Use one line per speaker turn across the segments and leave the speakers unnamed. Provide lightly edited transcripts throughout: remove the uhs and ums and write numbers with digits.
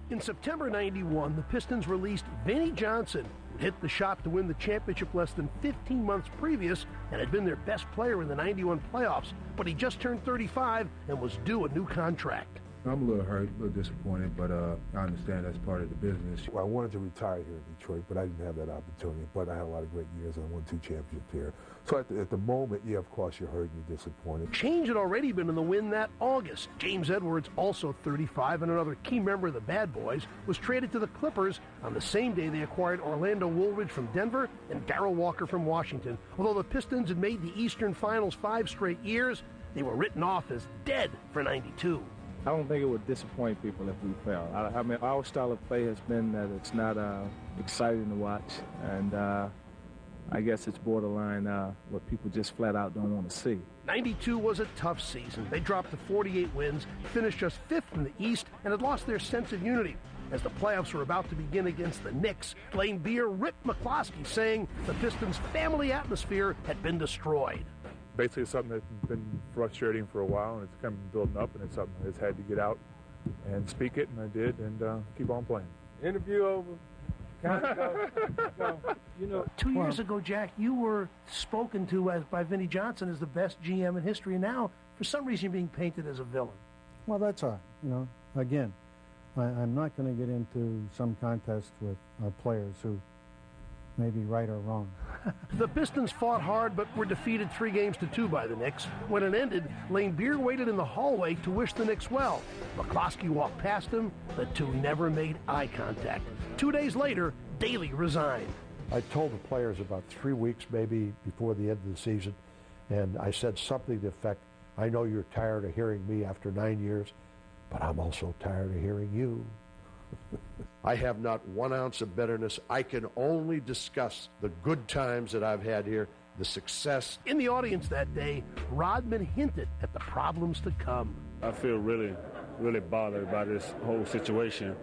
In September '91, the Pistons released Vinnie Johnson, who hit the shot to win the championship less than 15 months previous and had been their best player in the '91 playoffs, but he just turned 35 and was due a new contract.
I'm a little hurt, a little disappointed, but I understand that's part of the business.
Well, I wanted to retire here in Detroit, but I didn't have that opportunity. But I had a lot of great years, and I won 2 championships here. So at the moment, yeah, of course, you're hurt and you're disappointed.
Change had already been in the wind that August. James Edwards, also 35 and another key member of the Bad Boys, was traded to the Clippers on the same day they acquired Orlando Woolridge from Denver and Darrell Walker from Washington. Although the Pistons had made the Eastern Finals 5 straight years, they were written off as dead for '92.
I don't think it would disappoint people if we fail. I mean, our style of play has been that it's not exciting to watch, and I guess it's borderline what people just flat out don't want to see.
'92 was a tough season. They dropped to 48 wins, finished just 5th in the East, and had lost their sense of unity. As the playoffs were about to begin against the Knicks, Lane Beer ripped McCloskey, saying the Pistons' family atmosphere had been destroyed.
Basically, it's something that's been frustrating for a while, and it's kind of building up, and it's something that's had to get out and speak it, and I did, and keep on playing.
Interview over.
You know, 2 years ago, Jack, you were spoken to by Vinnie Johnson as the best GM in history, and now, for some reason, you're being painted as a villain.
Well, that's all right. You know, again, I'm not going to get into some contest with our players who may be right or wrong.
The Pistons fought hard, but were defeated 3-2 by the Knicks. When it ended, Lane Beer waited in the hallway to wish the Knicks well. McCloskey walked past him. The two never made eye contact. 2 days later, Daly resigned.
I told the players about 3 weeks maybe before the end of the season, and I said something to the effect, I know you're tired of hearing me after 9 years, but I'm also tired of hearing you.
I have not 1 ounce of bitterness. I can only discuss the good times that I've had here, the success.
In the audience that day, Rodman hinted at the problems to come.
I feel really bothered by this whole situation.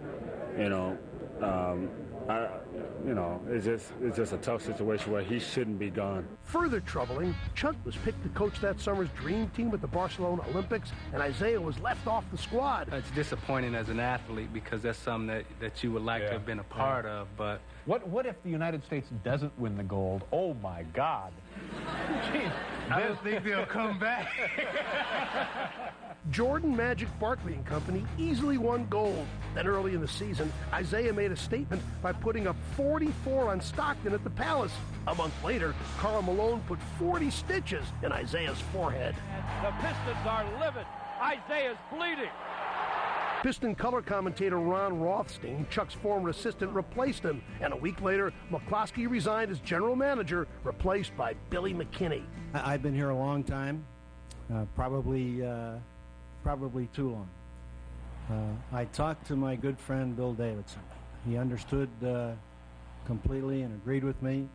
It's just a tough situation where he shouldn't be gone.
Further troubling, Chuck was picked to coach that summer's dream team at the Barcelona Olympics, and Isaiah was left off the squad.
It's disappointing as an athlete because that's something that you would like to have been a part of, but...
What if the United States doesn't win the gold? Oh, my God. Jeez,
I don't think they'll come back.
Jordan Magic Barkley and Company easily won gold. Then early in the season, Isaiah made a statement by putting up 44 on Stockton at the Palace. A month later, Karl Malone put 40 stitches in Isaiah's forehead.
The Pistons are livid. Isaiah's bleeding.
Piston color commentator Ron Rothstein, Chuck's former assistant, replaced him. And a week later, McCloskey resigned as general manager, replaced by Billy McKinney.
I've been here a long time, probably too long. I talked to my good friend Bill Davidson. He understood completely and agreed with me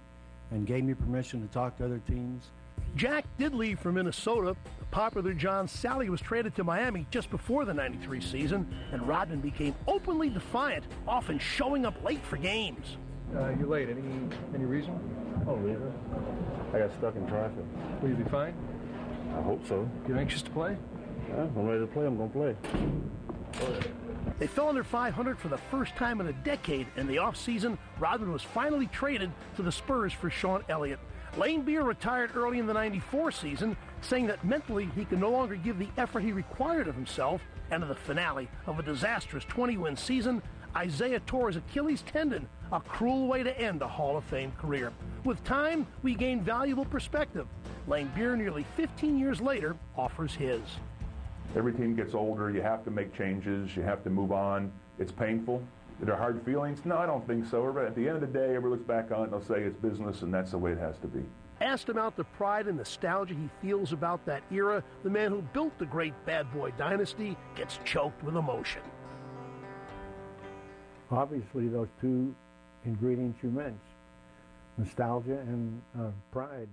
and gave me permission to talk to other teams.
Jack did leave for Minnesota. The popular John Sally was traded to Miami just before the '93 season, and Rodman became openly defiant, often showing up late for games.
You late? Any reason?
Oh, really? I got stuck in traffic.
Will you be fine?
I hope so.
You anxious to play?
Yeah, I'm ready to play. I'm going to play.
They fell under 500 for the first time in a decade. In the offseason, Rodman was finally traded to the Spurs for Sean Elliott. Lane Beer retired early in the '94 season, saying that mentally he could no longer give the effort he required of himself. And in the finale of a disastrous 20-win season, Isaiah tore his Achilles tendon, a cruel way to end a Hall of Fame career. With time, we gain valuable perspective. Lane Beer, nearly 15 years later, offers his.
Every team gets older. You have to make changes. You have to move on. It's painful. Are there hard feelings? No, I don't think so. But at the end of the day, everyone looks back on it and they'll say it's business, and that's the way it has to be.
Asked about the pride and nostalgia he feels about that era, the man who built the great Bad Boy dynasty gets choked with emotion.
Obviously, those two ingredients you mentioned, nostalgia and pride.